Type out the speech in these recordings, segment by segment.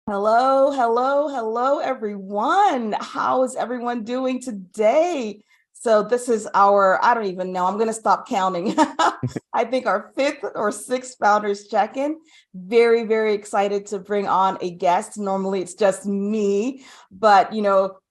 Hello, hello, hello, everyone. How is everyone doing today? So this is I don't even know, I'm going to stop counting. I think our fifth or sixth Founders Check-In. Very, very excited to bring on a guest. Normally it's just me, but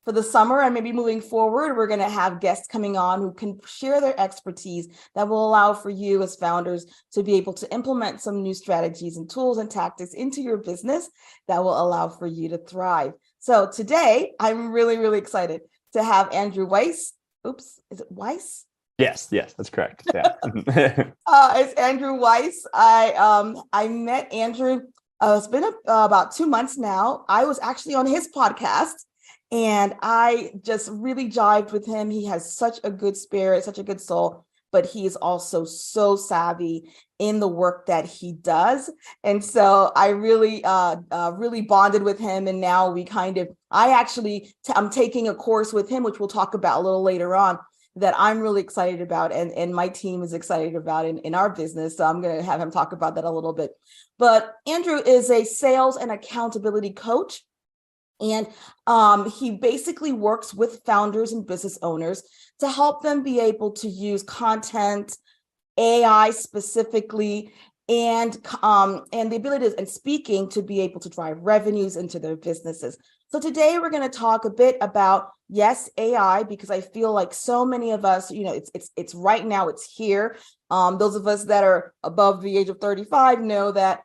for the summer and maybe moving forward, we're going to have guests coming on who can share their expertise that will allow for you as founders to be able to implement some new strategies and tools and tactics into your business that will allow for you to thrive. So today, I'm really, really excited to have Andrew Weiss. Oops, is it Weiss? Yes, that's correct. Yeah. It's Andrew Weiss. I met Andrew. It's been about 2 months now. I was actually on his podcast, and I just really jived with him. He has such a good spirit, such a good soul, but he is also so savvy in the work that he does. And so I really bonded with him. And now I'm taking a course with him, which we'll talk about a little later on, that I'm really excited about and my team is excited about in our business. So I'm going to have him talk about that a little bit. But Andrew is a sales and accountability coach. And he basically works with founders and business owners to help them be able to use content, AI specifically, and the ability and speaking to be able to drive revenues into their businesses. So today we're going to talk a bit about, yes, AI, because I feel like so many of us, it's right now, it's here. Those of us that are above the age of 35 know that,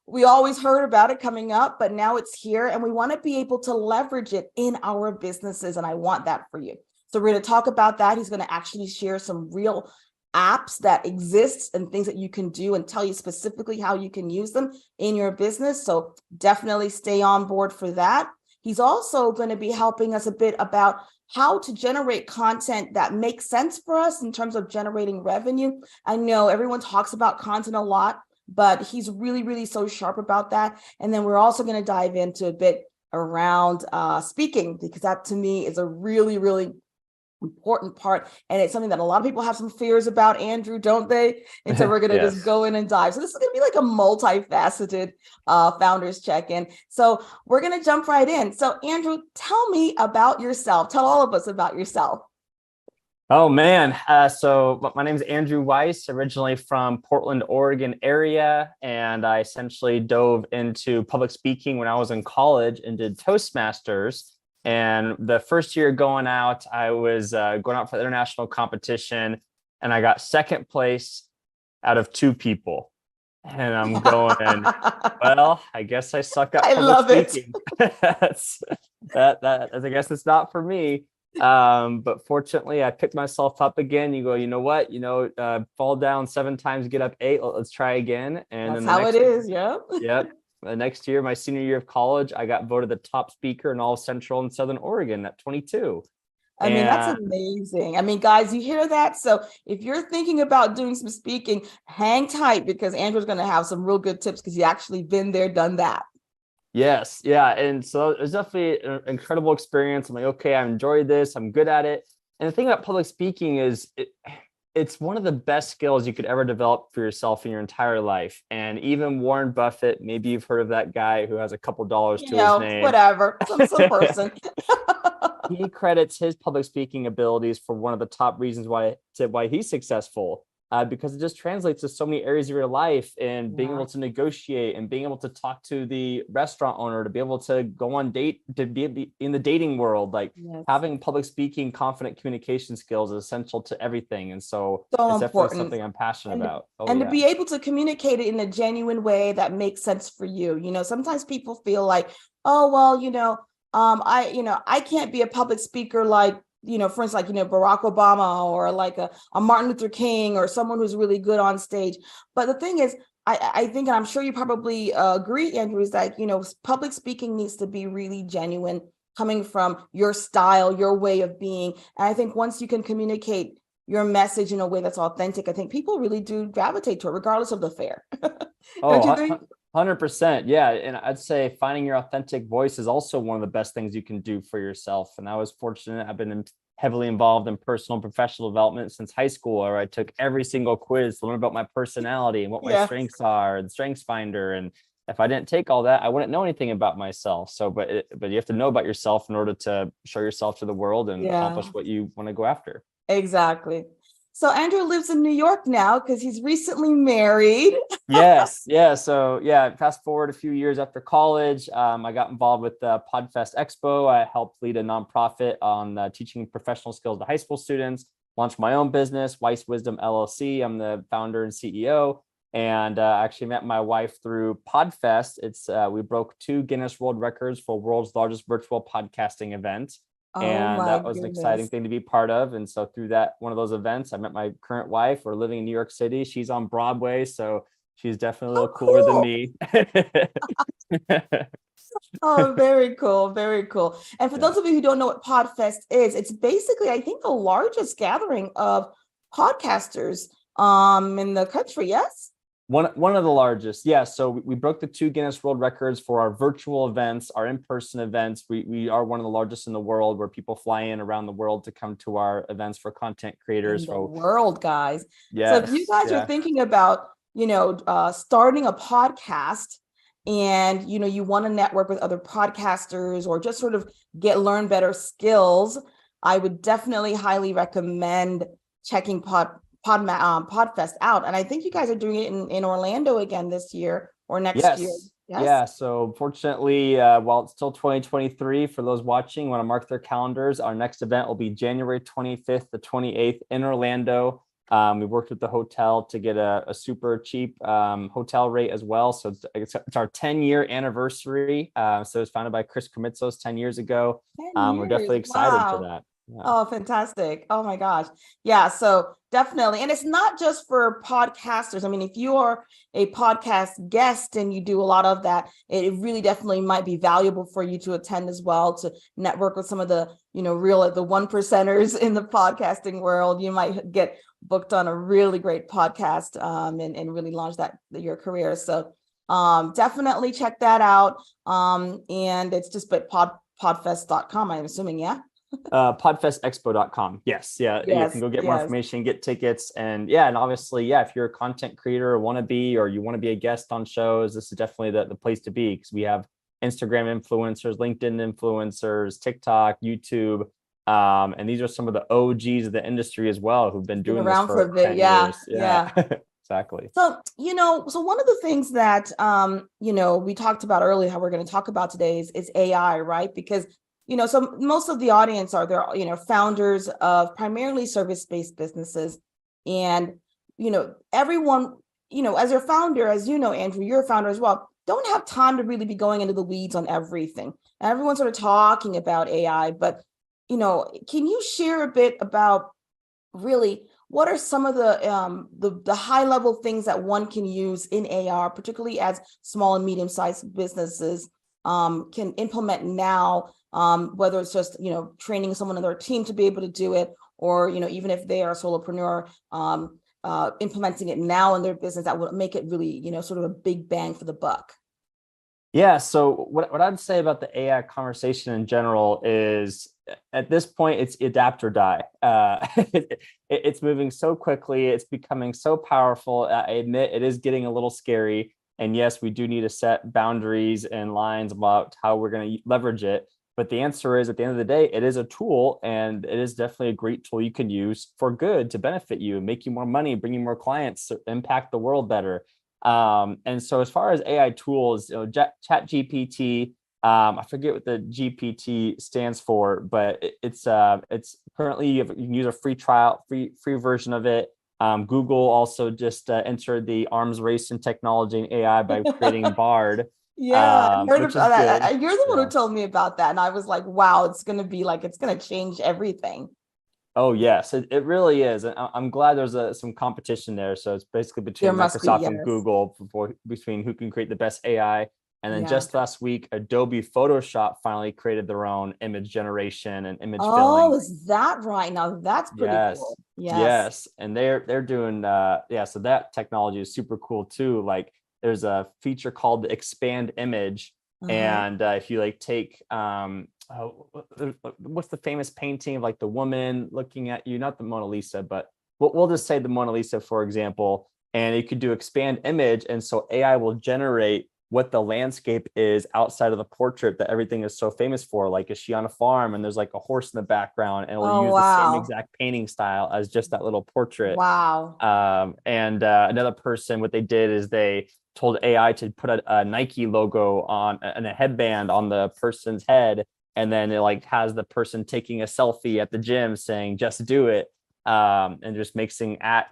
we always heard about it coming up, but now it's here and we want to be able to leverage it in our businesses. And I want that for you. So we're going to talk about that. He's going to actually share some real apps that exist and things that you can do and tell you specifically how you can use them in your business. So definitely stay on board for that. He's also going to be helping us a bit about how to generate content that makes sense for us in terms of generating revenue. I know everyone talks about content a lot, but he's really, really so sharp about that. And then we're also going to dive into a bit around speaking, because that to me is a really, really important part. And it's something that a lot of people have some fears about, Andrew, don't they? And so we're going to just Yes. go in and dive. So this is going to be like a multifaceted founders check-in. So we're going to jump right in. So Andrew, tell me about yourself. Tell all of us about yourself. Oh man. So my name is Andrew Weiss, originally from Portland, Oregon area, and I essentially dove into public speaking when I was in college and did Toastmasters. And the first year going out, I was going out for the international competition, and I got second place out of two people. And I'm going, well, I guess I suck at I public love it. speaking. That's I guess it's not for me. But fortunately I picked myself up again. You go, you know what, fall down 7 times, get up 8. Let's try again. And That's then the how it next is. Yeah. yep, the next year, my senior year of college, I got voted the top speaker in all of Central and Southern Oregon at 22. I mean, that's And amazing. I mean, guys, you hear that? So if you're thinking about doing some speaking, hang tight, because Andrew's going to have some real good tips because he's actually been there, done that. yes, yeah. And so it was definitely an incredible experience. I'm like, okay, I enjoyed this. I'm good at it. And the thing about public speaking is it's one of the best skills you could ever develop for yourself in your entire life. And even Warren Buffett, maybe you've heard of that guy who has a couple dollars to his name. Whatever, some person. He credits his public speaking abilities for one of the top reasons why he's successful, because it just translates to so many areas of your life, and being Yeah. able to negotiate and being able to talk to the restaurant owner, to be able to go on date, to be in the dating world. Like, Yes. having public speaking, confident communication skills is essential to everything. And so So it's definitely important. something I'm passionate And about. Oh and to yeah. be able to communicate it in a genuine way that makes sense for you. Sometimes people feel like, oh, well, I can't be a public speaker like, for instance, like, Barack Obama or like a Martin Luther King or someone who's really good on stage. But the thing is, I think, and I'm sure you probably agree, Andrew, is that, public speaking needs to be really genuine, coming from your style, your way of being. And I think once you can communicate your message in a way that's authentic, I think people really do gravitate to it, regardless of the fare. Don't you Oh, think? 100%. Yeah. And I'd say finding your authentic voice is also one of the best things you can do for yourself. And I was fortunate. I've been heavily involved in personal and professional development since high school, where I took every single quiz to learn about my personality and what my Yeah. strengths are, and Strengths Finder. And if I didn't take all that, I wouldn't know anything about myself. So, but you have to know about yourself in order to show yourself to the world and accomplish Yeah, what you want to go after. exactly. So Andrew lives in New York now because he's recently married. Yes. Yeah. So yeah, fast forward a few years after college, I got involved with the Podfest Expo. I helped lead a nonprofit on teaching professional skills to high school students, launched my own business, Weiss Wisdom LLC. I'm the founder and CEO. And actually met my wife through Podfest. It's we broke 2 Guinness World Records for world's largest virtual podcasting event. Oh And my that was an exciting goodness. thing to be part of. And so through that, one of those events, I met my current wife. We're living in New York City. She's on Broadway. So she's definitely a How little cooler than cool. me. Oh, very cool. Very cool. And for Yeah. those of you who don't know what Podfest is, it's basically, I think, the largest gathering of podcasters in the country. Yes. One of the largest. Yeah. So we broke the 2 Guinness World Records for our virtual events, our in-person events. We are one of the largest in the world, where people fly in around the world to come to our events for content creators. In the So world, guys. So if you yes. guys are Yeah. thinking about, starting a podcast and, you want to network with other podcasters or just sort of learn better skills, I would definitely highly recommend checking Podfest out. And I think you guys are doing it in Orlando again this year or next year. Yes. Yes. Yeah. So fortunately, while it's still 2023, for those watching, want to mark their calendars, our next event will be January 25th to 28th in Orlando. We worked with the hotel to get a super cheap hotel rate as well. So it's our 10-year anniversary. So it was founded by Chris Krimitsos 10 years ago. 10 We're years. definitely excited for Wow. that. Yeah. Oh, fantastic. Oh my gosh. Yeah, so definitely. And it's not just for podcasters. I mean, if you are a podcast guest and you do a lot of that, it really definitely might be valuable for you to attend as well, to network with some of the, the one percenters in the podcasting world. You might get booked on a really great podcast and really launch your career. So definitely check that out. And it's just podfest.com, I'm assuming, yeah? Podfestexpo.com. Yes. Yeah. You can Yes, go get more yes. information, get tickets. And yeah, and obviously, yeah, if you're a content creator or want to be, or you want to be a guest on shows, this is definitely the place to be, because we have Instagram influencers, LinkedIn influencers, TikTok, YouTube. And these are some of the OGs of the industry as well, who've been Been doing this around for for a bit. 10 Yeah, years. Yeah, yeah. exactly. So, so one of the things that we talked about earlier, how we're going to talk about today is AI, right? Because, so most of the audience are there, founders of primarily service-based businesses. And, everyone, as your founder, as you know, Andrew, you're a founder as well, don't have time to really be going into the weeds on everything. And everyone's sort of talking about AI, but, can you share a bit about really what are some of the high level things that one can use in AR, particularly as small and medium sized businesses can implement now, whether it's just training someone in their team to be able to do it, or even if they are a solopreneur, implementing it now in their business that will make it really sort of a big bang for the buck. Yeah. So what I'd say about the AI conversation in general is, at this point, it's adapt or die. It's moving so quickly. It's becoming so powerful. I admit it is getting a little scary. And yes, we do need to set boundaries and lines about how we're going to leverage it. But the answer is, at the end of the day, it is a tool, and it is definitely a great tool you can use for good, to benefit you, make you more money, bring you more clients, impact the world better. And so as far as AI tools, Chat GPT, I forget what the GPT stands for, but it's currently you can use a free trial, free version of it. Google also just entered the arms race in technology and AI by creating Bard, Yeah, I heard which is about that. good. You're the one Yeah. who told me about that, and I was like, wow, it's going to be like, it's going to change everything. Oh yes, it really is. And I'm glad there's some competition there. So it's basically There between must be, Microsoft and yes. Google between who can create the best AI. And then Yeah. just last week, Adobe Photoshop finally created their own image generation and image Oh, filling. is that right? Now that's pretty Yes, cool. Yes. yes, and they're doing yeah. So that technology is super cool too. Like, there's a feature called the expand image, Uh-huh. and if you like take what's the famous painting of like the woman looking at you, not the Mona Lisa, but we'll just say the Mona Lisa, for example, and you could do expand image, and so AI will generate what the landscape is outside of the portrait that everything is so famous for. Like, is she on a farm and there's like a horse in the background, and it'll Oh, use the same wow. exact painting style as just that little portrait. Wow. And another person, what they did is they told AI to put a Nike logo on and a headband on the person's head, and then it like has the person taking a selfie at the gym saying "just do it," and just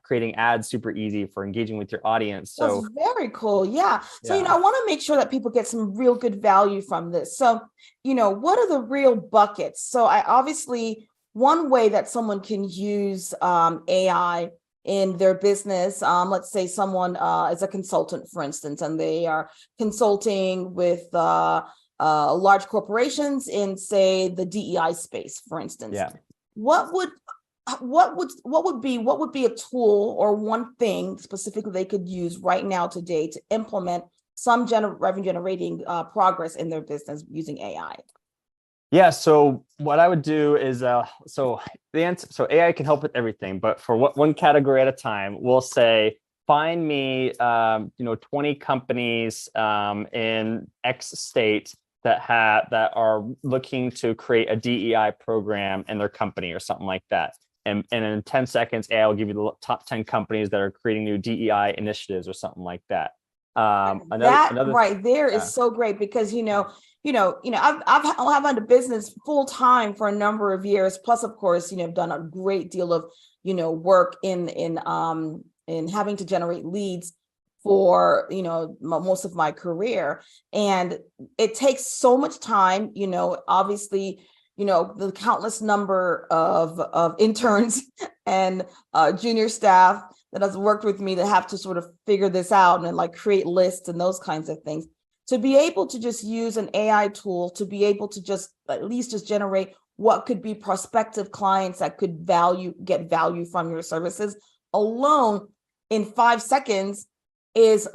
creating ads super easy for engaging with your audience. That's So very cool. Yeah. So, yeah. I want to make sure that people get some real good value from this. So, what are the real buckets? So, I obviously, one way that someone can use AI in their business, let's say someone is a consultant, for instance, and they are consulting with large corporations in, say, the DEI space, for instance. Yeah. What would be a tool or one thing specifically they could use right now today to implement some revenue generating progress in their business using AI? Yeah. So what I would do is, so AI can help with everything, but for one category at a time, we'll say, find me, 20 companies in X state that are looking to create a DEI program in their company or something like that. And in 10 seconds, AI will give you the top 10 companies that are creating new DEI initiatives or something like that. That right there Yeah. is so great because I've had a business full time for a number of years. Plus, of course, I've done a great deal of work in having to generate leads for most of my career, and it takes so much time. Obviously, the countless number of interns and junior staff that has worked with me that have to sort of figure this out and like create lists and those kinds of things. To be able to just use an AI tool to be able to just at least just generate what could be prospective clients that could get value from your services alone in 5 seconds is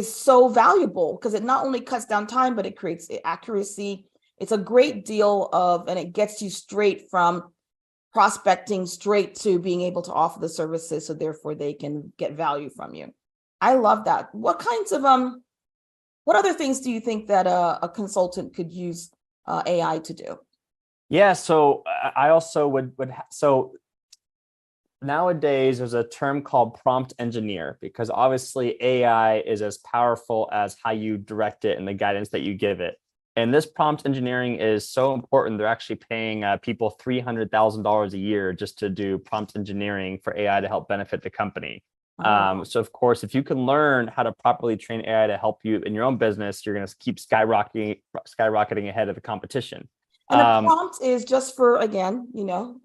so valuable, because it not only cuts down time, but it creates accuracy. It's a great deal and it gets you straight from prospecting straight to being able to offer the services, so therefore they can get value from you. I love that. What other things do you think that a consultant could use AI to do? Yeah. So I also so nowadays there's a term called prompt engineer, because obviously AI is as powerful as how you direct it and the guidance that you give it. And this prompt engineering is so important. They're actually paying people $300,000 a year just to do prompt engineering for AI to help benefit the company. So of course, if you can learn how to properly train AI to help you in your own business, you're going to keep skyrocketing ahead of the competition. And the prompt is just for, again,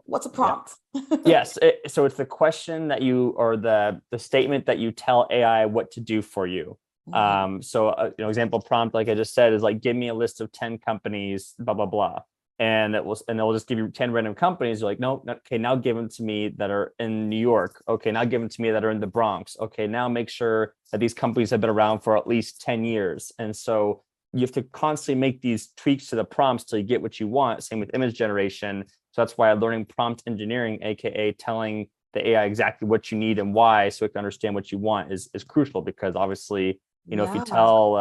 what's a prompt? Yeah. Yes. So it's the question that or the statement that you tell AI what to do for you. So example prompt, like I just said, is like, give me a list of 10 companies, blah, blah, blah. And it'll just give you 10 random companies. You're like, no, okay, now give them to me that are in New York. Okay, now give them to me that are in the Bronx. Okay, now make sure that these companies have been around for at least 10 years. And so you have to constantly make these tweaks to the prompts till you get what you want. Same with image generation. So that's why learning prompt engineering, aka telling the AI exactly what you need and why, so it can understand what you want, is crucial. Because obviously, if you tell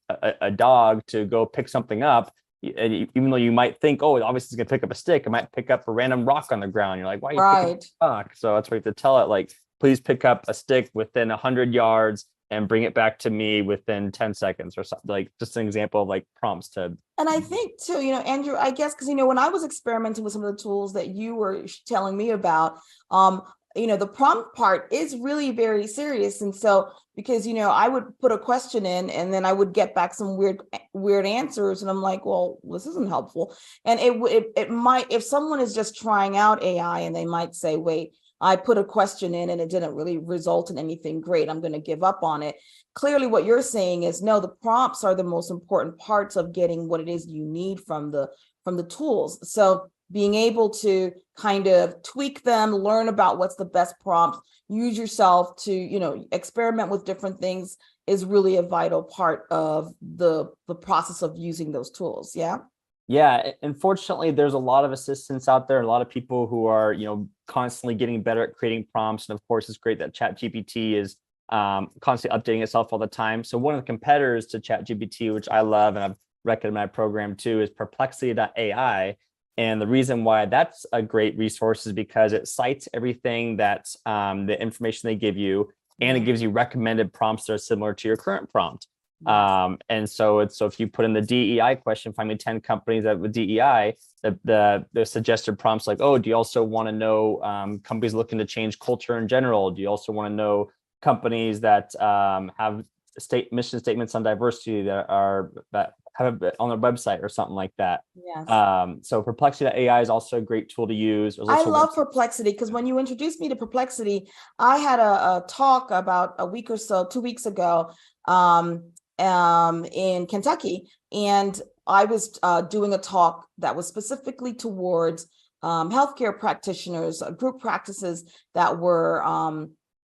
a dog to go pick something up, even though you might think, oh, obviously it's gonna pick up a stick, it might pick up a random rock on the ground. You're like, why are you picking up a rock? So that's why you have to tell it, like, please pick up a stick within 100 yards and bring it back to me within 10 seconds or something. Like, just an example of like prompts to. And I think too, Andrew, I guess, because, when I was experimenting with some of the tools that you were telling me about, the prompt part is really very serious. And so, because, I would put a question in and then I would get back some weird answers. And I'm like, well, this isn't helpful. And it might, if someone is just trying out AI and they might say, wait, I put a question in and it didn't really result in anything great, I'm going to give up on it. Clearly what you're saying is, no, the prompts are the most important parts of getting what it is you need from the tools. So being able to kind of tweak them, learn about what's the best prompt, use yourself to, experiment with different things is really a vital part of the process of using those tools. Yeah. Yeah, unfortunately, there's a lot of assistants out there, a lot of people who are, constantly getting better at creating prompts. And of course, it's great that ChatGPT is constantly updating itself all the time. So one of the competitors to ChatGPT, which I love and I've recommended my program too, is Perplexity.ai. And the reason why that's a great resource is because it cites everything that's the information they give you, and it gives you recommended prompts that are similar to your current prompt. And so if you put in the DEI question, find me 10 companies that with DEI, the suggested prompts like, oh, do you also want to know companies looking to change culture in general? Do you also want to know companies that have mission statements on diversity that have it on their website or something like that? So Perplexity.ai is also a great tool to use. I love Perplexity because when you introduced me to Perplexity, I had a talk about a week or so, 2 weeks ago, in Kentucky, and I was doing a talk that was specifically towards healthcare practitioners, group practices that were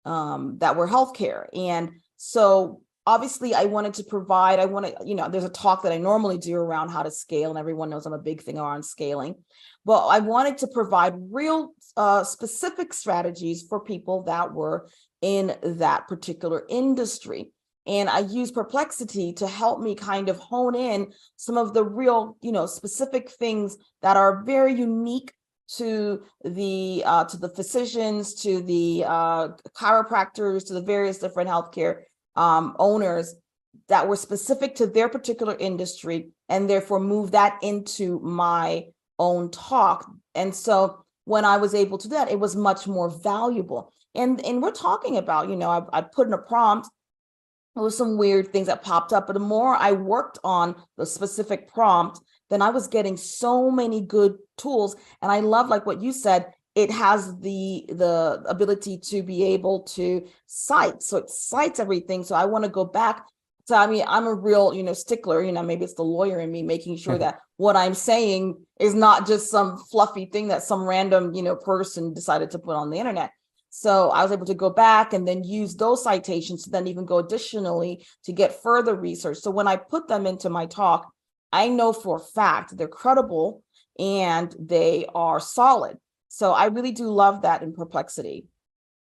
healthcare. And so obviously I wanted to provide, there's a talk that I normally do around how to scale, and everyone knows I'm a big thing around scaling, but I wanted to provide real specific strategies for people that were in that particular industry. And I use Perplexity to help me kind of hone in some of the real, specific things that are very unique to the physicians, to the chiropractors, to the various different healthcare owners that were specific to their particular industry, and therefore move that into my own talk. And so when I was able to do that, it was much more valuable. And we're talking about, I put in a prompt. There was some weird things that popped up, but the more I worked on the specific prompt, then I was getting so many good tools. And I love, like what you said, it has the ability to be able to cite. So it cites everything. So I want to go back. So I mean, I'm a real, stickler, maybe it's the lawyer in me, making sure that what I'm saying is not just some fluffy thing that some random, person decided to put on the internet. So I was able to go back and then use those citations to then even go additionally to get further research. So when I put them into my talk, I know for a fact they're credible and they are solid. So I really do love that in Perplexity.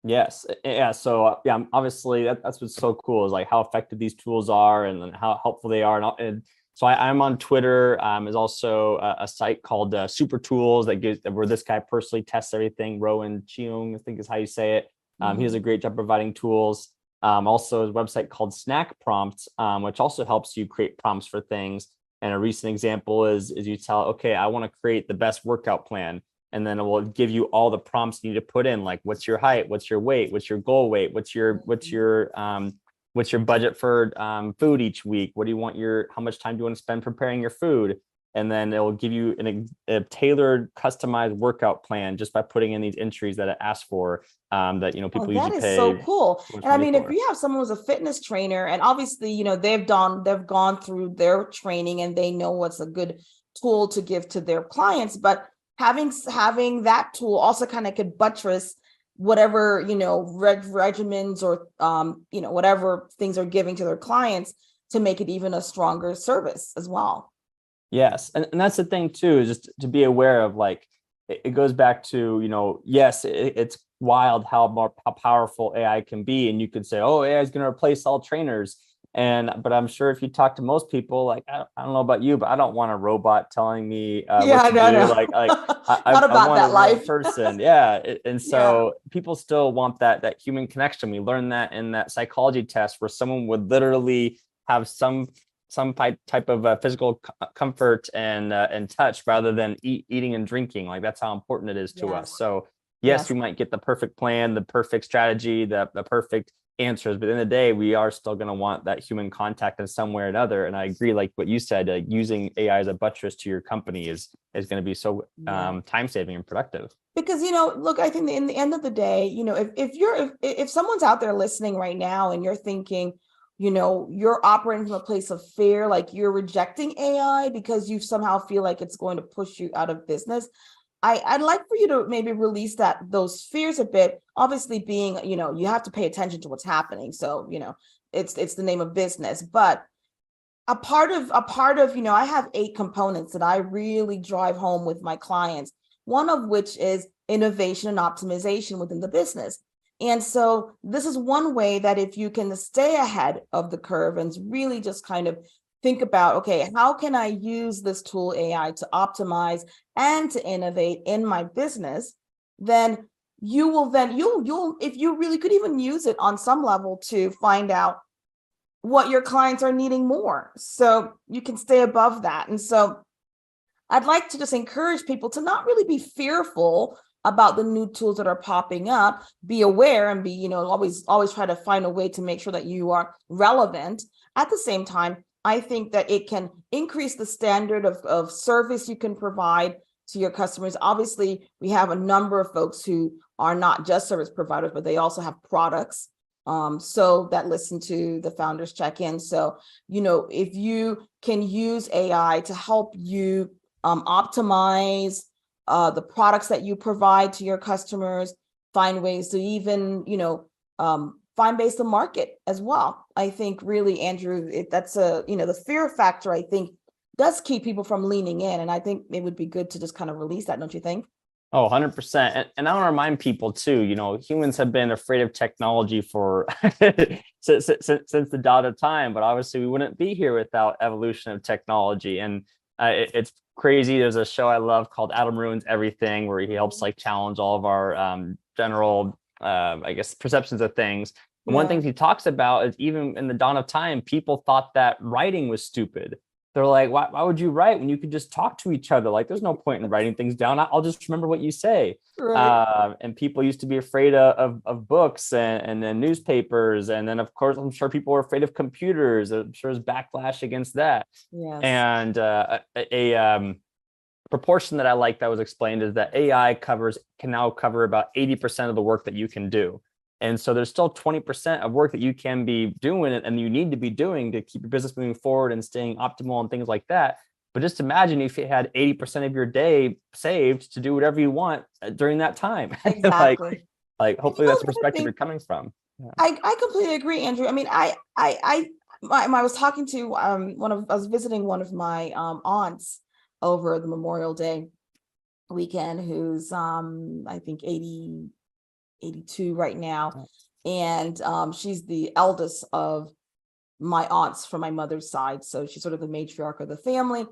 Yes. Yeah. So obviously that's what's so cool is like how effective these tools are and how helpful they are. And so I'm on Twitter. There's also a site called Super Tools where this guy personally tests everything. Rowan Cheung, I think is how you say it. He does a great job providing tools. Also a website called Snack Prompts, which also helps you create prompts for things. And a recent example is you tell, okay, I want to create the best workout plan. And then it will give you all the prompts you need to put in, like what's your height, what's your weight, what's your goal weight, what's your budget for food each week, what do you want how much time do you want to spend preparing your food? And then it will give you a tailored, customized workout plan just by putting in these entries that it asks for. That people usually pay. That is so cool. And I mean, if you have someone who's a fitness trainer, and obviously they've gone through their training and they know what's a good tool to give to their clients, but having that tool also kind of could buttress whatever, regimens or, whatever things are giving to their clients to make it even a stronger service as well. Yes. And that's the thing too, is just to be aware of, like, it goes back to, yes, it's wild how powerful AI can be. And you could say, oh, AI is going to replace all trainers. But I'm sure if you talk to most people, like, I don't know about you, but I don't want a robot telling me what to do. Like I want that life person. Yeah. And so people still want that human connection. We learned that in that psychology test where someone would literally have some type of physical comfort and touch rather than eating and drinking. Like that's how important it is to us. So yes, we might get the perfect plan, the perfect strategy, the perfect answers, but in the day we are still going to want that human contact in some way or another. And I agree, like what you said, using AI as a buttress to your company is going to be so time saving and productive. Because look, I think in the end of the day, if someone's out there listening right now and you're thinking, you're operating from a place of fear, like you're rejecting AI because you somehow feel like it's going to push you out of business, I'd like for you to maybe release those fears a bit. Obviously, being, you have to pay attention to what's happening. So, it's the name of business. But a part of, I have 8 components that I really drive home with my clients. One of which is innovation and optimization within the business. And so this is one way that if you can stay ahead of the curve and really just kind of think about, okay, how can I use this tool AI to optimize and to innovate in my business? Then you'll if you really could even use it on some level to find out what your clients are needing more, so you can stay above that. And so I'd like to just encourage people to not really be fearful about the new tools that are popping up. Be aware and be, always try to find a way to make sure that you are relevant. At the same time, I think that it can increase the standard of service you can provide to your customers. Obviously, we have a number of folks who are not just service providers, but they also have products. So that listen to the Founders Check-In. So, if you can use AI to help you optimize the products that you provide to your customers, find ways to even, find ways to market as well. I think really, Andrew, that's the fear factor, I think, does keep people from leaning in. And I think it would be good to just kind of release that, don't you think? Oh, 100%. And I want to remind people too, humans have been afraid of technology for since the dawn of time, but obviously we wouldn't be here without evolution of technology. And it's crazy. There's a show I love called Adam Ruins Everything, where he helps challenge all of our general, I guess, perceptions of things. And one thing he talks about is even in the dawn of time, people thought that writing was stupid. They're like, why would you write when you could just talk to each other? Like, there's no point in writing things down. I'll just remember what you say. Right. And people used to be afraid of books and then newspapers. And then, of course, I'm sure people were afraid of computers. I'm sure there's backlash against that. Yes. And a proportion that I like that was explained is that AI can now cover about 80% of the work that you can do. And so there's still 20% of work that you can be doing and you need to be doing to keep your business moving forward and staying optimal and things like that. But just imagine if you had 80% of your day saved to do whatever you want during that time. Exactly. Hopefully that's the perspective you're coming from. Yeah. I completely agree, Andrew. I mean, I was talking to I was visiting one of my aunts over the Memorial Day weekend, who's I think 82 right now. And she's the eldest of my aunts from my mother's side. So she's sort of the matriarch of the family.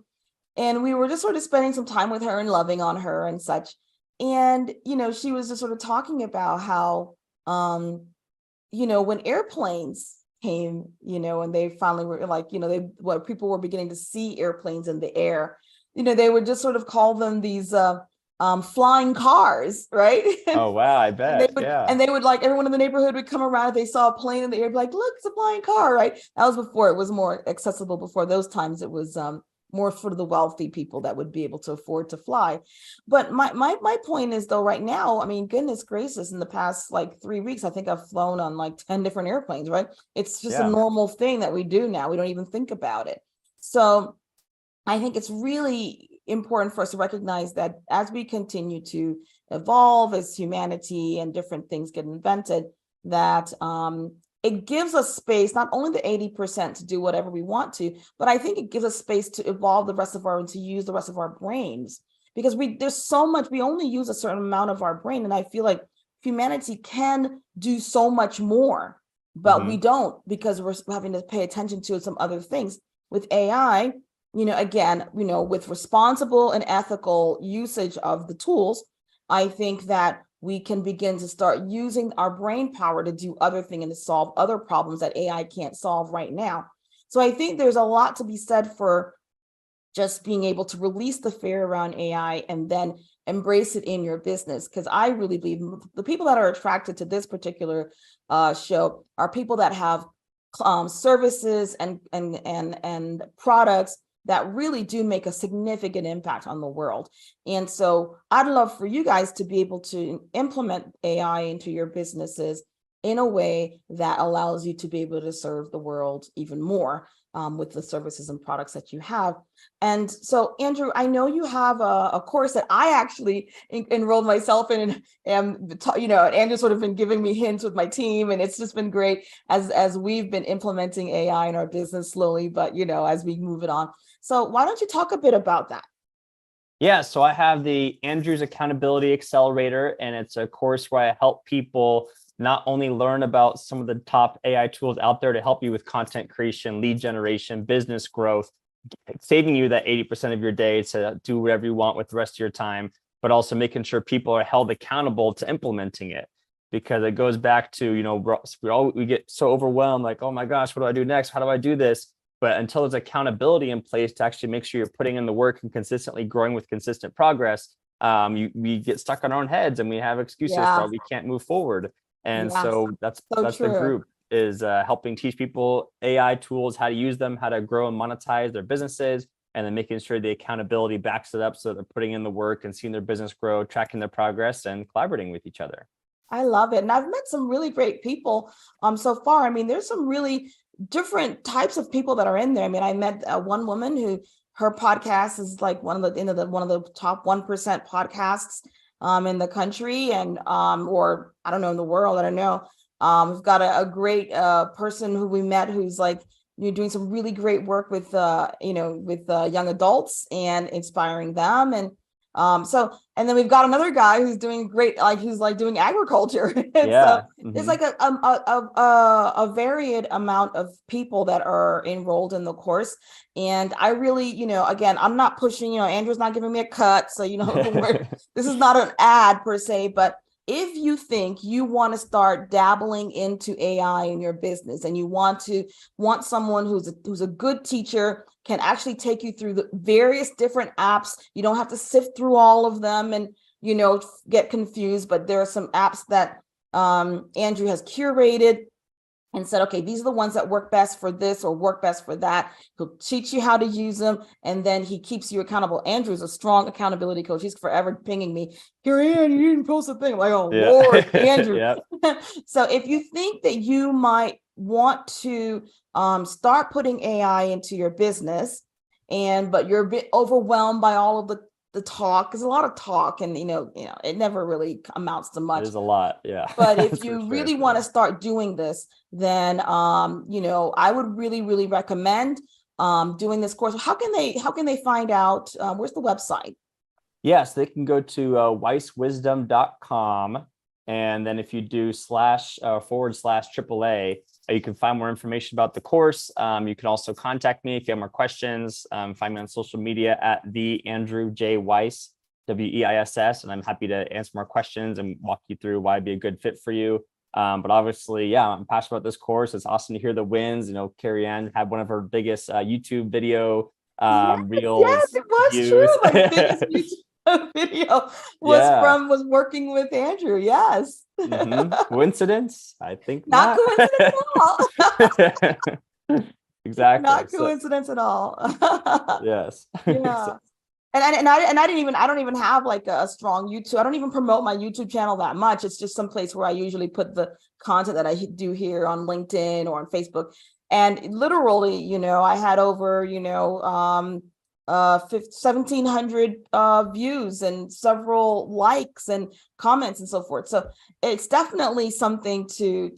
And we were just sort of spending some time with her and loving on her and such. And, she was just sort of talking about how, when airplanes came, and they finally were people were beginning to see airplanes in the air, they would just sort of call them these flying cars, right? Oh wow, I bet. And they would everyone in the neighborhood would come around if they saw a plane in the air, be like, look, it's a flying car, right? That was before it was more accessible. Before those times, it was more for the wealthy people that would be able to afford to fly. But my point is, though, right now, I mean, goodness gracious, in the past 3 weeks, I think I've flown on 10 different airplanes, right? It's just a normal thing that we do now. We don't even think about it. So I think it's really important for us to recognize that as we continue to evolve as humanity and different things get invented, that it gives us space, not only the 80% to do whatever we want to, but I think it gives us space to evolve the rest of and to use the rest of our brains, because there's so much, we only use a certain amount of our brain. And I feel like humanity can do so much more, but we don't, because we're having to pay attention to some other things. With AI, with responsible and ethical usage of the tools, I think that we can begin to start using our brain power to do other things and to solve other problems that AI can't solve right now. So I think there's a lot to be said for just being able to release the fear around AI and then embrace it in your business. Because I really believe the people that are attracted to this particular show are people that have services and products that really do make a significant impact on the world. And so I'd love for you guys to be able to implement AI into your businesses in a way that allows you to be able to serve the world even more with the services and products that you have. And so, Andrew, I know you have a course that I actually enrolled myself in, and Andrew's sort of been giving me hints with my team, and it's just been great as we've been implementing AI in our business slowly, but as we move it on. So why don't you talk a bit about that? Yeah, so I have the Andrew's Accountability Accelerator, and it's a course where I help people not only learn about some of the top AI tools out there to help you with content creation, lead generation, business growth, saving you that 80% of your day to do whatever you want with the rest of your time, but also making sure people are held accountable to implementing it. Because it goes back to, we get so overwhelmed, like, oh my gosh, what do I do next? How do I do this? But until there's accountability in place to actually make sure you're putting in the work and consistently growing with consistent progress, we get stuck on our own heads and we have excuses for why we can't move forward. And so that's the group is helping teach people AI tools, how to use them, how to grow and monetize their businesses, and then making sure the accountability backs it up so they're putting in the work and seeing their business grow, tracking their progress, and collaborating with each other. I love it. And I've met some really great people so far. I mean, there's some really different types of people that are in there. I mean, I met one woman who her podcast is like one of the top 1% podcasts in the country, and or I don't know, in the world, I don't know. We've got a great person who we met who's like, you're doing some really great work with young adults and inspiring them. And and then we've got another guy who's doing great, like he's like doing agriculture. So there's like a varied amount of people that are enrolled in the course. And I really, again, I'm not pushing, Andrew's not giving me a cut. So, this is not an ad per se, but if you think you want to start dabbling into AI in your business and you want someone who's a good teacher, can actually take you through the various different apps. You don't have to sift through all of them and, get confused, but there are some apps that Andrew has curated and said, okay, these are the ones that work best for this or work best for that. He'll teach you how to use them, and then he keeps you accountable. Andrew's a strong accountability coach. He's forever pinging me, Kerry-Ann, you didn't post a thing. I'm like, oh, yeah. Lord, Andrew. So if you think that you might want to start putting AI into your business, but you're a bit overwhelmed by all of the talk, there's a lot of talk, and it never really amounts to much. There's a lot, yeah. But if you really want to start doing this, then I would really, really recommend doing this course. How can they find out? Where's the website? Yes, they can go to weisswisdom.com, and then if you do //AAA, you can find more information about the course. You can also contact me if you have more questions. Find me on social media at the Andrew J. Weiss, WEISS, and I'm happy to answer more questions and walk you through why it'd be a good fit for you. But obviously, I'm passionate about this course. It's awesome to hear the wins. Kerry-Ann had one of her biggest YouTube video reels. Yes, it was views. True. My biggest YouTube video was working with Andrew. Yes. Coincidence? I think not coincidence at all. Exactly. Not coincidence at all. Yes. Yeah. And I don't even have like a strong YouTube. I don't even promote my YouTube channel that much. It's just some place where I usually put the content that I do here on LinkedIn or on Facebook. And literally, I had over, 1,700 views and several likes and comments and so forth. So it's definitely something to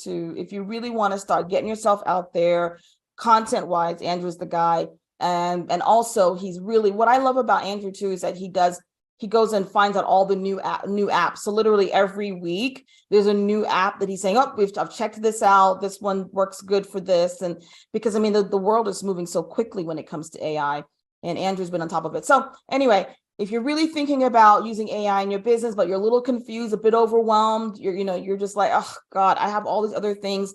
if you really want to start getting yourself out there content wise, Andrew's the guy. And also he's really, what I love about Andrew too is that he goes and finds out all the new apps. So literally every week there's a new app that he's saying, I've checked this out. This one works good for this. And because the world is moving so quickly when it comes to AI. And Andrew's been on top of it. So anyway, if you're really thinking about using AI in your business, but you're a little confused, a bit overwhelmed, you're just like, oh God, I have all these other things,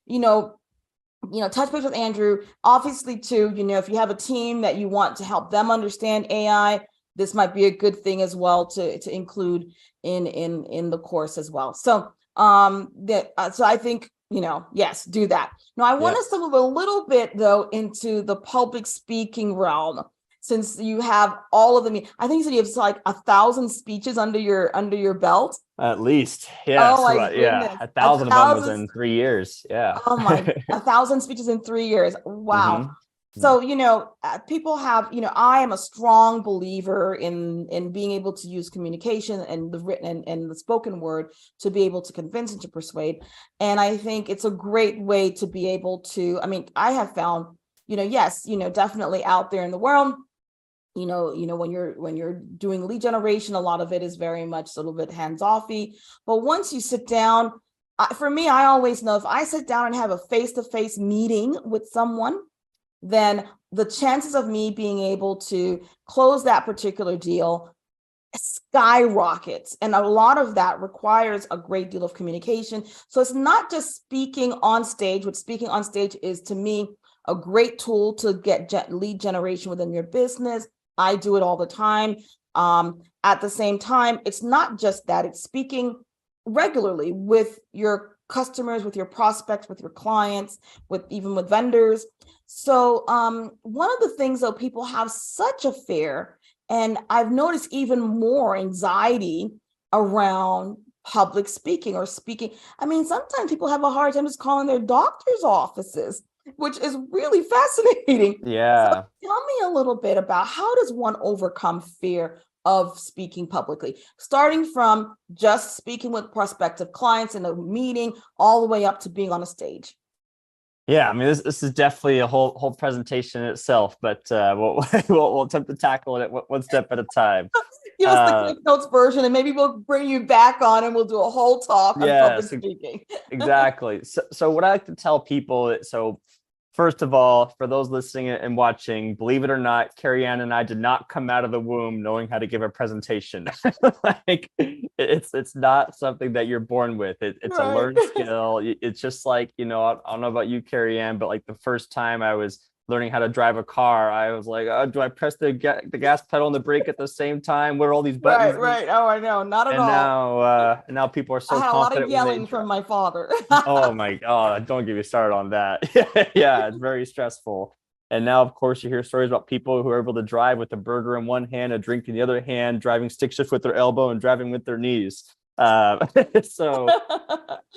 touch base with Andrew. Obviously too, if you have a team that you want to help them understand AI, this might be a good thing as well to include in the course as well. So so I think, yes, do that. Now I want to move a little bit though into the public speaking realm. Since you have all of them, I think you said you have like 1,000 speeches under your belt. At least, yes. Oh my goodness. 1,000 of them was in 3 years. Yeah. Oh my, 1,000 speeches in 3 years. Wow. Mm-hmm. So, people have, I am a strong believer in being able to use communication and the written and the spoken word to be able to convince and to persuade. And I think it's a great way to be able to, I have found, definitely out there in the world, when you're doing lead generation, a lot of it is very much a little bit hands-offy. But once you sit down, For me, I always know if I sit down and have a face-to-face meeting with someone, then the chances of me being able to close that particular deal skyrockets. And a lot of that requires a great deal of communication. So it's not just speaking on stage. What speaking on stage is, to me, a great tool to get lead generation within your business. I do it all the time. At the same time, it's not just that, it's speaking regularly with your customers, with your prospects, with your clients, even with vendors. So one of the things, though, people have such a fear, and I've noticed even more anxiety around public speaking or speaking. I mean, sometimes people have a hard time just calling their doctor's offices, which is really fascinating. Yeah. So tell me a little bit about, how does one overcome fear of speaking publicly, starting from just speaking with prospective clients in a meeting all the way up to being on a stage? Yeah, I mean, this is definitely a whole presentation in itself, but we'll attempt to tackle it one step at a time. Give us the Cliff Notes version, and maybe we'll bring you back on and we'll do a whole talk on public speaking. Exactly. So what I like to tell people, so first of all, for those listening and watching, believe it or not, Kerry-Ann and I did not come out of the womb knowing how to give a presentation. Like it's not something that you're born with. It's a learned skill. It's just like, I don't know about you, Kerry-Ann, but like the first time I was learning how to drive a car, I was like, oh, do I press the gas pedal and the brake at the same time? What are all these buttons? Right. Oh, I know. Not at all. And now people are so I had confident a lot of yelling from my father. Oh my God, don't get me started on that. Yeah, it's very stressful. And now, of course, you hear stories about people who are able to drive with a burger in one hand, a drink in the other hand, driving stick shift with their elbow and driving with their knees. So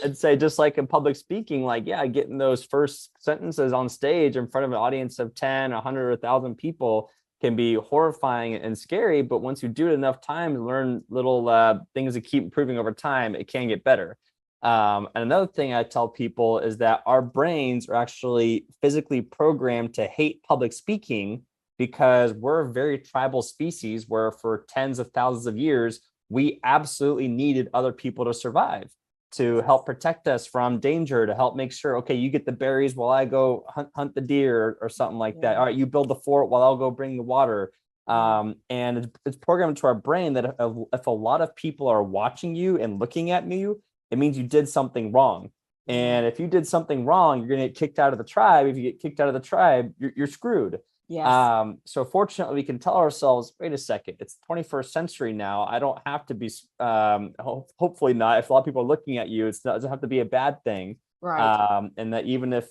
I'd say, just like in public speaking, like, yeah, getting those first sentences on stage in front of an audience of 10, 100, 1,000 people can be horrifying and scary. But once you do it enough times and learn little things that keep improving over time, it can get better. And another thing I tell people is that our brains are actually physically programmed to hate public speaking, because we're a very tribal species where for tens of thousands of years, we absolutely needed other people to survive, to help protect us from danger, to help make sure, okay, you get the berries while I go hunt the deer or something like that. All right, you build the fort while I'll go bring the water. And it's programmed into our brain that if a lot of people are watching you and looking at you, it means you did something wrong. And if you did something wrong, you're going to get kicked out of the tribe. If you get kicked out of the tribe, you're screwed. Yes. So fortunately, we can tell ourselves, wait a second, it's the 21st century now. I don't have to be, hopefully not. If a lot of people are looking at you, it doesn't have to be a bad thing. Right. And that even if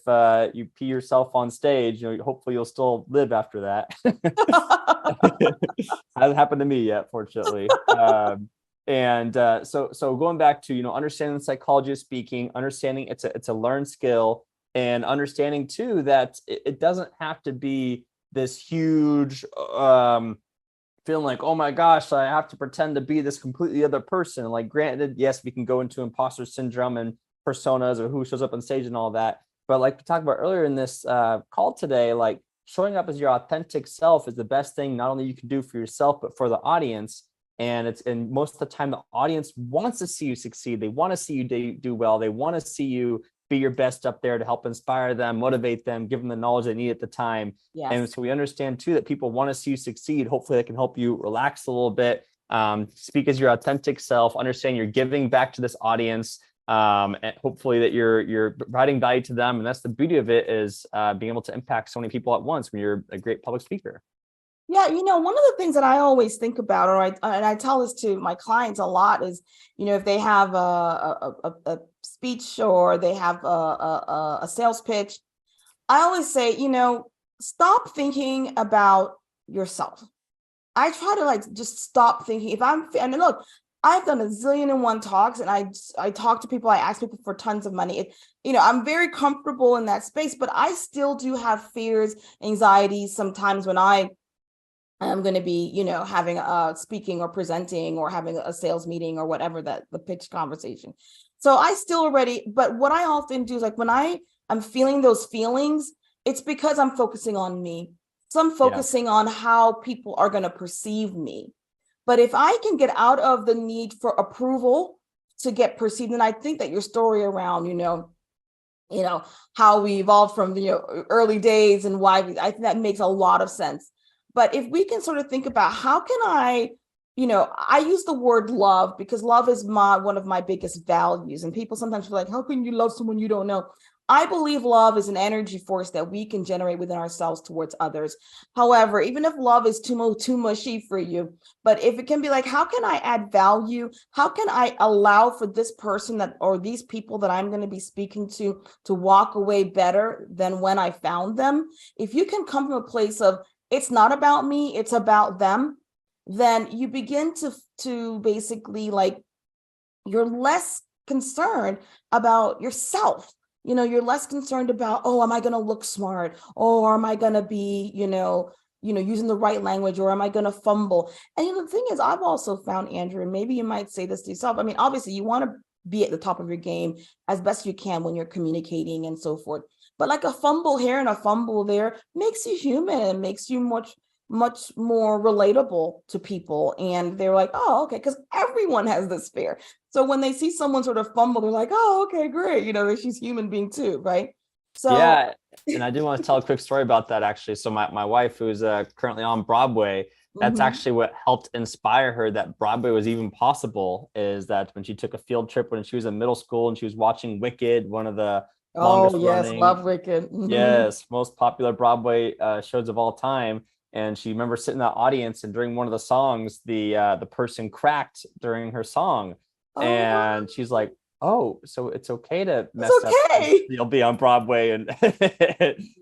you pee yourself on stage, hopefully you'll still live after that. Hasn't happened to me yet, fortunately. So going back to, understanding the psychology of speaking, understanding it's a learned skill, and understanding too that it doesn't have to be this huge feeling like, oh my gosh, I have to pretend to be this completely other person. Like, granted, yes, we can go into imposter syndrome and personas or who shows up on stage and all that. But like we talked about earlier in this call today, like showing up as your authentic self is the best thing not only you can do for yourself, but for the audience. And most of the time, the audience wants to see you succeed. They want to see you do well. They want to see you be your best up there to help inspire them, motivate them, give them the knowledge they need at the time. Yes. And so we understand too that people want to see you succeed. Hopefully that can help you relax a little bit, speak as your authentic self, understand you're giving back to this audience, and hopefully that you're providing value to them. And that's the beauty of it, is being able to impact so many people at once when you're a great public speaker. Yeah, one of the things that I always think about, and I tell this to my clients a lot, is, if they have a speech or they have a sales pitch, I always say, stop thinking about yourself. I try to just stop thinking. And look, I've done a zillion and one talks, and I talk to people, I ask people for tons of money. I'm very comfortable in that space, but I still do have fears, anxieties sometimes when I'm going to be, having speaking or presenting or having a sales meeting or whatever, the pitch conversation. So I still but what I often do is, like, when I'm feeling those feelings, it's because I'm focusing on me. So I'm focusing on how people are going to perceive me. But if I can get out of the need for approval to get perceived. And I think that your story around, how we evolved from the early days and why I think that makes a lot of sense. But if we can sort of think about how can I use the word love because love is one of my biggest values. And people sometimes feel like, how can you love someone you don't know? I believe love is an energy force that we can generate within ourselves towards others. However, even if love is too mushy for you, but if it can be like, how can I add value? How can I allow for this person or these people that I'm going to be speaking to walk away better than when I found them? If you can come from a place of, it's not about me, it's about them, then you begin to basically like, you're less concerned about yourself. You're less concerned about, oh, am I going to look smart? Or am I going to be, using the right language, or am I going to fumble? And the thing is, I've also found, Andrew, and maybe you might say this to yourself. I mean, obviously you want to be at the top of your game as best you can when you're communicating and so forth. But like a fumble here and a fumble there makes you human and makes you much more relatable to people. And they're like, oh, okay, because everyone has this fear. So when they see someone sort of fumble, they're like, oh, okay, great. She's human being too, right? So yeah. And I do want to tell a quick story about that, actually. So my wife, who's currently on Broadway, that's actually what helped inspire her that Broadway was even possible, is that when she took a field trip when she was in middle school and she was watching Wicked, one of the longest running, love Wicked. Yes, most popular Broadway shows of all time. And she remembers sitting in the audience, and during one of the songs, the person cracked during her song. And she's like, oh, so it's okay to mess up. You'll be on Broadway and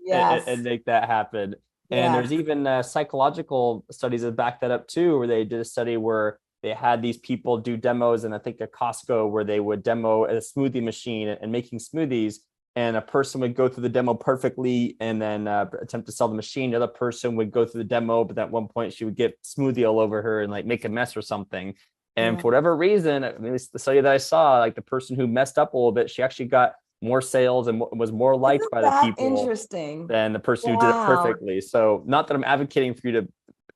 and make that happen. And there's even psychological studies that back that up too, where they did a study where they had these people do demos, and I think at Costco, where they would demo a smoothie machine and making smoothies. And a person would go through the demo perfectly and then attempt to sell the machine. The other person would go through the demo, but at one point she would get smoothie all over her and like make a mess or something. And for whatever reason, I mean, the study that I saw, like the person who messed up a little bit, she actually got more sales and was more liked by the people than the person who did it perfectly. So not that I'm advocating for you to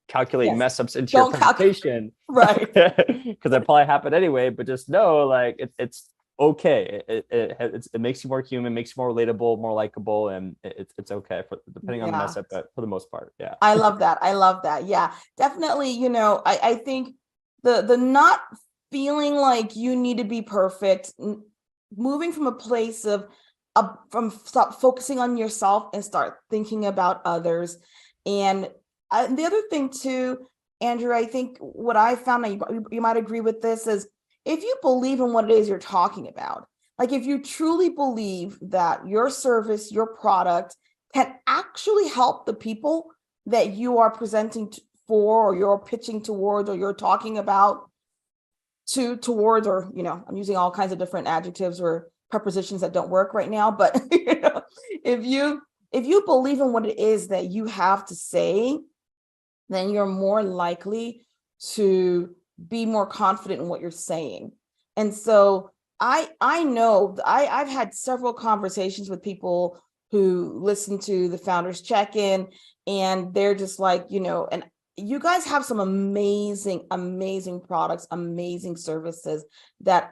calculate mess ups into your presentation, right? Because that probably happened anyway. But just know, like it's okay. It makes you more human, makes you more relatable, more likable, and it's okay depending on the mess up. But for the most part, yeah. I love that. Yeah, definitely. I think the not feeling like you need to be perfect, moving from a place of stop focusing on yourself and start thinking about others. And the other thing too, Andrew, I think what I found, you might agree with this, is if you believe in what it is you're talking about, like if you truly believe that your service, your product can actually help the people that you are presenting for, or you're pitching towards, or you're talking about towards, or, I'm using all kinds of different adjectives or prepositions that don't work right now. But, if you believe in what it is that you have to say, then you're more likely to be more confident in what you're saying. And so I know I've had several conversations with people who listen to the Founders Check-In, and they're just like, and you guys have some amazing products, amazing services that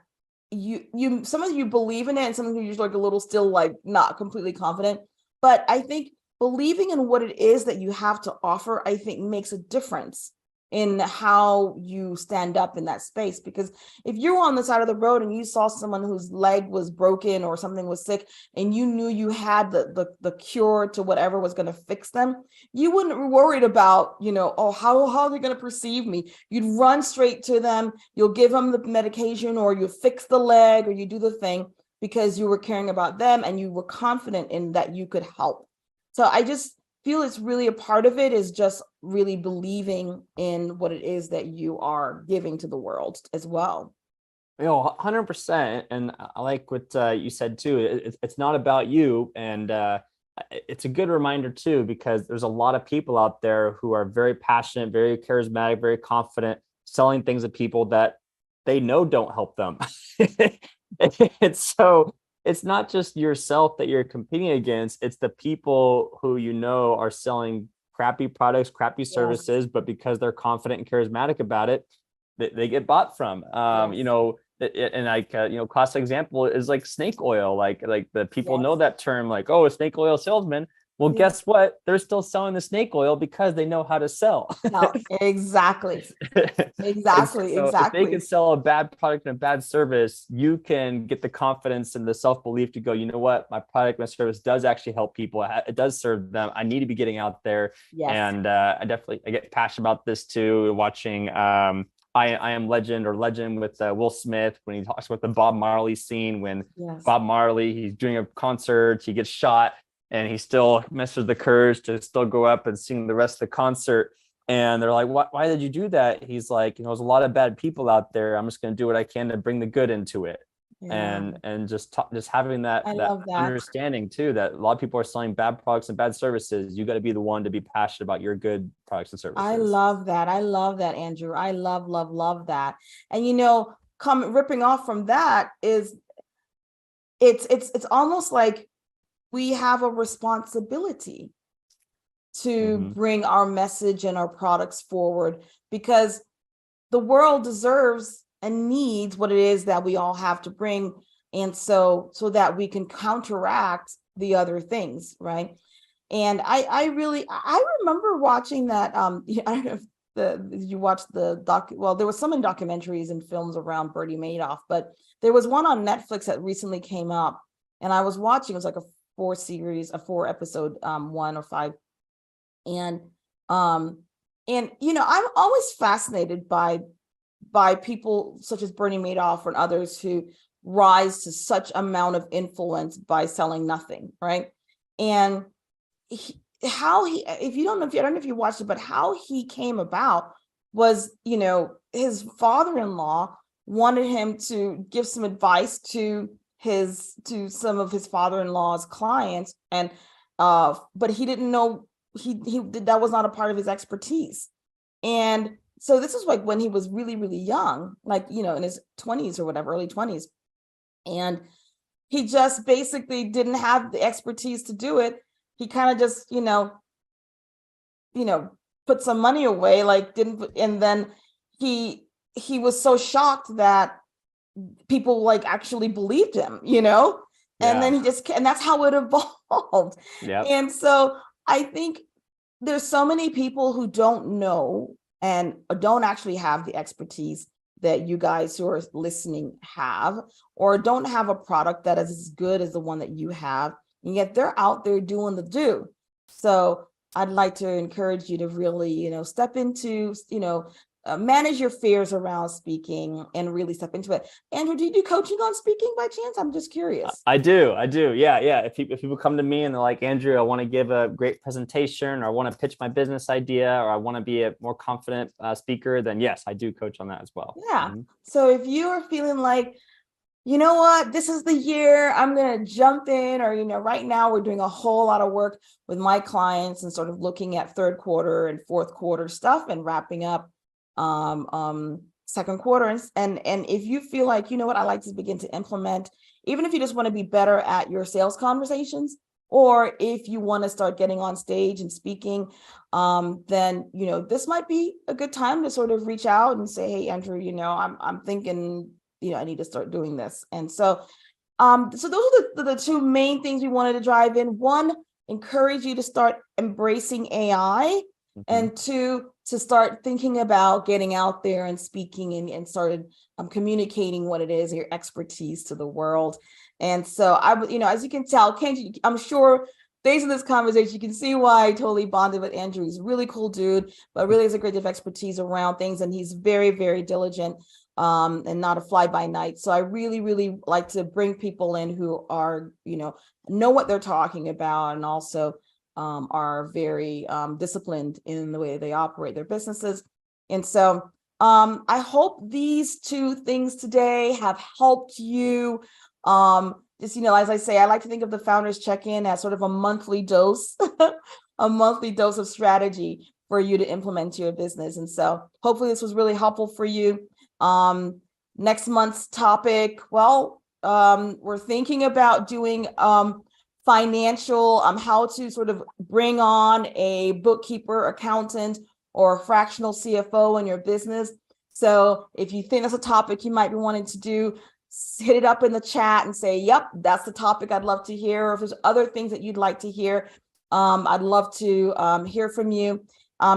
you some of you believe in it, and some of you are like a little still like not completely confident. But I think believing in what it is that you have to offer, I think, makes a difference in how you stand up in that space. Because if you're on the side of the road and you saw someone whose leg was broken or something was sick, and you knew you had the cure to whatever was going to fix them, you wouldn't be worried about, oh, how are they going to perceive me? You'd run straight to them. You'll give them the medication, or you fix the leg, or you do the thing because you were caring about them and you were confident in that you could help. So I just feel it's really a part of it is just really believing in what it is that you are giving to the world as well. 100%. And I like what you said too. It's not about you. And it's a good reminder too, because there's a lot of people out there who are very passionate, very charismatic, very confident, selling things to people that they know don't help them. So it's not just yourself that you're competing against. It's the people who are selling crappy products, crappy services, but because they're confident and charismatic about it, they get bought from. And like classic example is like snake oil. Like the people know Yes. that term, like, oh, a snake oil salesman. Well, Yeah. guess what? They're still selling the snake oil because they know how to sell. No, exactly. And Exactly. so if they can Exactly. sell a bad product and a bad service, you can get the confidence and the self-belief to go, you know what, my product, my service does actually help people. It does serve them. I need to be getting out there. Yes. And I get passionate about this too, watching I Am Legend with Will Smith, when he talks about the Bob Marley scene, when Yes. Bob Marley, he's doing a concert, he gets shot, and he still musters the courage to still go up and sing the rest of the concert. And they're like, why did you do that? He's like, there's a lot of bad people out there. I'm just going to do what I can to bring the good into it. Yeah. And just having I that love that. understanding too, that a lot of people are selling bad products and bad services. You got to be the one to be passionate about your good products and services. I love that. I love that, Andrew. I love, love, love that. And ripping off from that is it's almost like we have a responsibility to bring our message and our products forward, because the world deserves and needs what it is that we all have to bring, and so that we can counteract the other things, right? And I remember watching that. I don't know if you watched the doc. Well, there was some in documentaries and films around Bernie Madoff, but there was one on Netflix that recently came up, and I was watching. It was like a 4 episode, 1 or 5, and I'm always fascinated by people such as Bernie Madoff and others who rise to such amount of influence by selling nothing, right? And I don't know if you watched it, but how he came about was, his father-in-law wanted him to give some advice to some of his father-in-law's clients, and but he didn't know that was not a part of his expertise. And so this is like when he was really, really young, like, in his 20s or whatever, early 20s. And he just basically didn't have the expertise to do it. He kind of just, put some money away, and then he was so shocked that people like actually believed him, and then and that's how it evolved. Yeah. And so I think there's so many people who don't know and don't actually have the expertise that you guys who are listening have, or don't have a product that is as good as the one that you have, and yet they're out there doing the do. So I'd like to encourage you to really, step into, manage your fears around speaking and really step into it. Andrew, do you do coaching on speaking by chance? I'm just curious. I do. Yeah. If people come to me and they're like, Andrew, I want to give a great presentation, or I want to pitch my business idea, or I want to be a more confident speaker, then yes, I do coach on that as well. Yeah. So if you are feeling like, you know what, this is the year I'm going to jump in, or, right now we're doing a whole lot of work with my clients and sort of looking at third quarter and fourth quarter stuff and wrapping up second quarter. And if you feel like, you know what, I like to begin to implement, even if you just want to be better at your sales conversations, or if you want to start getting on stage and speaking, then, this might be a good time to sort of reach out and say, hey, Andrew, I'm thinking, I need to start doing this. And so, so those are the two main things we wanted to drive in. One, encourage you to start embracing AI, and two, to start thinking about getting out there and speaking and started communicating what it is, your expertise to the world. And so as you can tell, Kenji, I'm sure based on this conversation, you can see why I totally bonded with Andrew. He's a really cool dude, but really has a great deal of expertise around things. And he's very, very diligent and not a fly by night. So I really, really like to bring people in who are, know what they're talking about, and also are very disciplined in the way they operate their businesses. And so I hope these two things today have helped you. Just, as I say, I like to think of the Founders Check-In as sort of a monthly dose, a monthly dose of strategy for you to implement your business. And so hopefully this was really helpful for you. Next month's topic, we're thinking about doing financial, how to sort of bring on a bookkeeper, accountant, or a fractional CFO in your business. So if you think that's a topic you might be wanting to do, hit it up in the chat and say, yep, that's the topic I'd love to hear. Or if there's other things that you'd like to hear, I'd love to hear from you.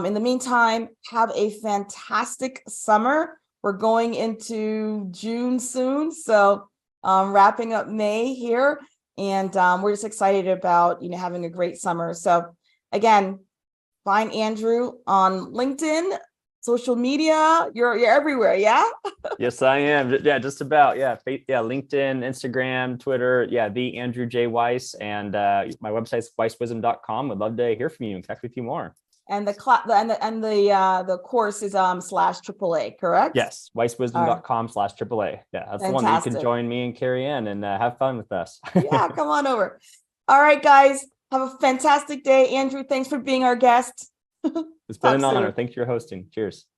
In the meantime, have a fantastic summer. We're going into June soon, so wrapping up May here, and we're just excited about having a great summer. So again, find Andrew on LinkedIn, social media. You're everywhere, yeah? Yes, I am. Yeah, just about. Yeah, LinkedIn, Instagram, Twitter. Yeah, the Andrew J. Weiss, and my website's weisswisdom.com. Would love to hear from you and connect with you more. And the course is /AAA, correct? Yes, weisswisdom.com/AAA. Yeah, that's the one that you can join me and Kerry-Ann and have fun with us. Yeah, come on over. All right, guys, have a fantastic day. Andrew, thanks for being our guest. It's been an honor. Thanks for hosting. Cheers.